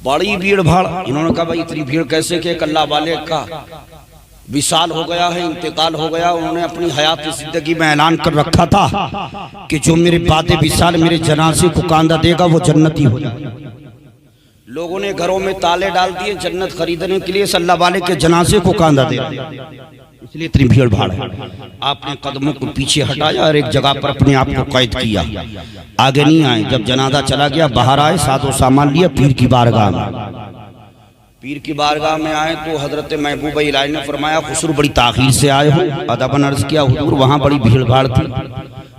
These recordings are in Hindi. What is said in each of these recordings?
बड़ी भीड़ भाड़। इन्होंने कहा भाई इतनी भीड़ कैसे कि अल्लाह वाले का विशाल हो गया है, इंतकाल हो गया। उन्होंने अपनी हयात जिंदगी में ऐलान कर रखा था कि जो मेरे बाद विशाल मेरे जनाजे को कांदा देगा वो जन्नती हो जाएगा। लोगों ने घरों में ताले डाल दिए जन्नत खरीदने के लिए, अल्लाह वाले के जनाजे को कांदा दे, इसलिए इतनी भीड़ भाड़ है। आपने कदमों को पीछे हटाया और एक जगह पर अपने आप को कैद किया, आगे नहीं आए। जब जनाजा चला गया बाहर आए, सादो सामान लिया, पीर की बारगाह में। पीर की बारगाह में आए तो हजरत महबूब इलाही ने फरमाया खुसरू बड़ी ताखीर से आए हो। अदबन अर्ज किया हुजूर वहाँ बड़ी भीड़ भाड़ थी।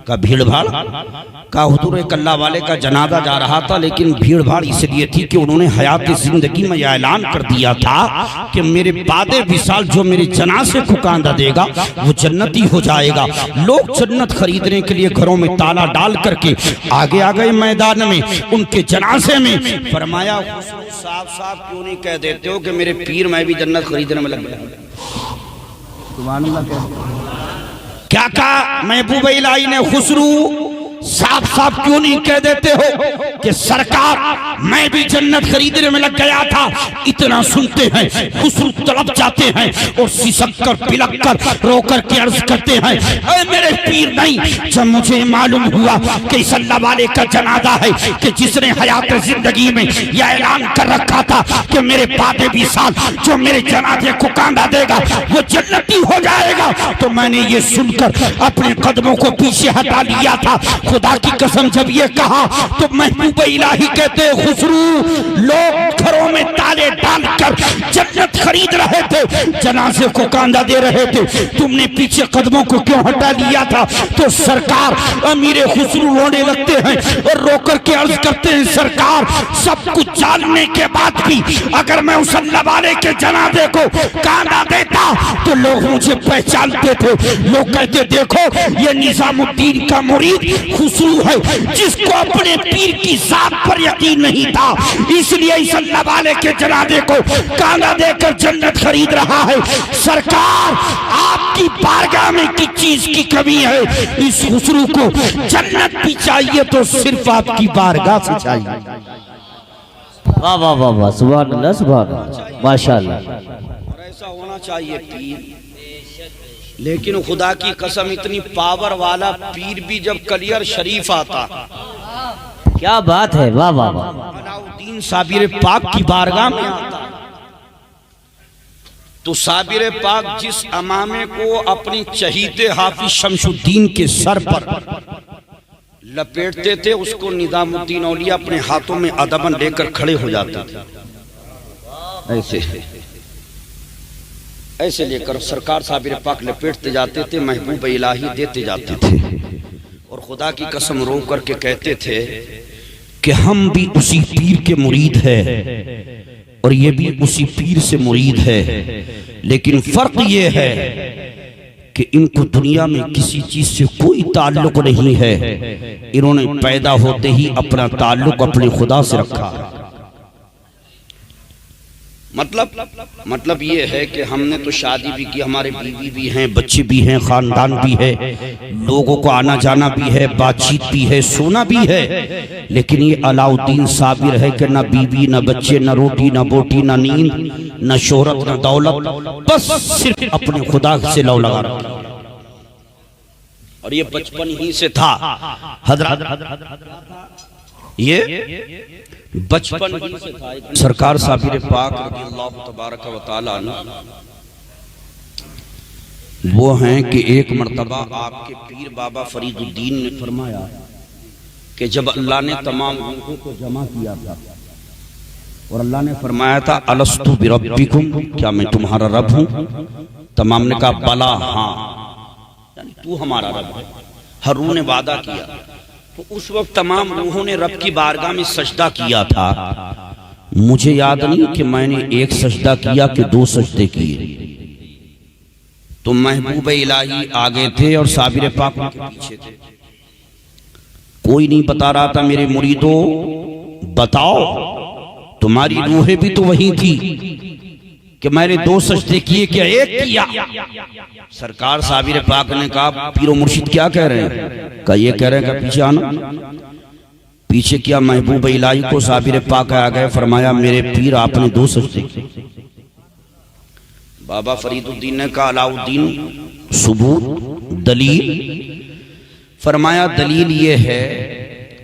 का भीड़ भाड़ का हुजूर एक अल्लाह वाले का जनाजा जा रहा था, लेकिन भीड़ भाड़ इसलिए थी कि उन्होंने हयात जिंदगी में यह ऐलान कर दिया था कि मेरे बादे विशाल जो मेरे जनाजे को कांदा देगा वो जन्नती हो जाएगा। लोग जन्नत खरीदने के लिए घरों में ताला डाल करके आगे आ गए मैदान में उनके जनाजे में। फरमाया साफ साफ क्यों नहीं कह देते हो कि मेरे पीर मैं भी जन्नत खरीदने में लग गया। क्या कहा महबूब इलाही ने, खुसरू साफ साफ क्यों नहीं कह देते हो कि सरकार मैं भी जन्नत खरीदने में लग गया था। इतना सुनते हैं खुसरू तड़प जाते हैं और सिसक कर पिलक कर रो कर के अर्ज करते हैं ऐ मेरे पीर नहीं। जब मुझे मालूम हुआ कि इस अल्लाह वाले का जनाजा है कि जिसने हयात जिंदगी में यह ऐलान कर रखा था कि मेरे बादे विशाल जो मेरे जनाजे को कांदा देगा वो जन्नती हो जाएगा, तो मैंने ये सुनकर अपने कदमों को पीछे हटा लिया था। खुदा की कसम जब ये कहा तो महबूब इलाही कहते खुसरू लोग घरों में ताले डालकर जन्नत खरीद रहे थे, जनाजे को कांदा दे रहे थे, तुमने पीछे कदमों को क्यों हटा लिया था। तो सरकार अमीर खुसरू रोने लगते हैं और रोकर के अर्ज करते हैं सरकार सब कुछ जानने के बाद भी अगर मैं उस अल्लाह वाले के जनाजे को कांदा देता तो लोग मुझे पहचानते थे। लोग कहते देखो ये निजामुद्दीन का मुरीद खुसरू है जिसको अपने पीर की जात पर यकीन नहीं था, इसलिए इस अल्लाह वाले के जनाजे को कांदा देकर जन्नत खरीद रहा है। सरकार आपकी बारगाह में किस चीज की कमी है, इस खुसरू को जन्नत भी चाहिए तो सिर्फ आपकी बारगाह से चाहिए। वाह वाह वाह वाह, सुभान अल्लाह सुभान अल्लाह, माशाअल्लाह। और ऐसा होना चाहिए पीर। लेकिन खुदा की कसम इतनी पावर वाला पीर भी जब कलियर शरीफ आता, क्या बात है, वाह वाह वाह। अलाउद्दीन साबिर पाक की बारगाह में आता तो साबिर पाक जिस अमामे को अपनी चहीते हाफिज शमशुद्दीन के सर पर लपेटते थे उसको निजामुद्दीन औलिया अपने हाथों में अदबन लेकर खड़े हो जाते थे। ऐसे लेकर सरकार साबिर पाक लपेटते जाते थे, महबूब इलाही देते जाते थे और खुदा की कसम रो करके कहते थे कि हम भी उसी पीर के मुरीद है और ये भी उसी पीर से मुरीद है, लेकिन फर्क ये है कि इनको दुनिया में किसी चीज से कोई ताल्लुक नहीं है। इन्होंने पैदा होते ही अपना ताल्लुक अपने खुदा से रखा। मतलब ये है कि हमने तो शादी भी की, हमारे बीवी भी हैं, बच्चे भी हैं, खानदान भी है, लोगों को आना जाना भी है, बातचीत भी है, सोना भी है, लेकिन ये अलाउद्दीन साबिर है कि ना बीवी ना बच्चे ना रोटी ना बोटी ना नींद ना शोहरत ना दौलत, बस सिर्फ अपने खुदा से लौ लगा रखा। और ये बचपन ही से था ये बचपन ही से था। सरकार साबिर पाक रज़ियल्लाहु तबारक व तआला वो हैं कि एक मर्तबा आपके पीर बाबा फरीदुद्दीन ने फरमाया कि जब अल्लाह ने तमाम रूहों को जमा किया था और अल्लाह ने फरमाया था अलस्तु बिरब्बिकुम, क्या मैं तुम्हारा रब हूं। तमाम ने कहा बला, हाँ, यानी तू हमारा रब है। हर रूह ने वादा किया। तो उस वक्त तमाम रूहों ने रब की बारगाह में सजदा किया था। मुझे याद नहीं कि मैंने एक सजदा किया कि दो सजदे किए। तो महबूब इलाही आगे थे और साबिर पाक के पीछे थे। कोई नहीं बता रहा था मेरे मुरीदों बताओ तुम्हारी रूहें भी तो वही थी कि मैंने दो सजदे किए क्या एक किया। सरकार साबिर पाक ने कहा पीरो मुर्शिद क्या कह रहे हैं, कहा ये कह रहे हैं कि पीछे आना। पीछे किया, महबूब इलाही को साबिर पाक आ गए, फरमाया मेरे पीर आपने 2 सजदे किए। बाबा फरीदुद्दीन ने कहा अलाउद्दीन सबूत दलील? फरमाया दलील ये है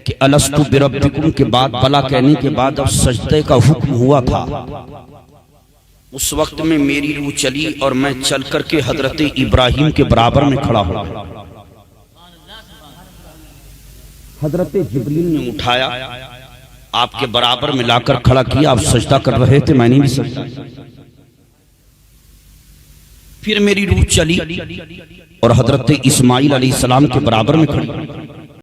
कि अलस्तु बिरब्बिकुम के बाद बला कहने के बाद अब सजदे का हुक्म हुआ था। उस वक्त में मेरी रूह चली और मैं चल करके हजरत इब्राहिम के बराबर में खड़ा हो गया। हजरत जिब्रील ने उठाया, आपके बराबर में लाकर खड़ा किया। आप सजदा कर रहे थे, मैंने भी सजदा। फिर मेरी रूह चली और हजरत इस्माइल अलैहिस्सलाम के बराबर में खड़ी।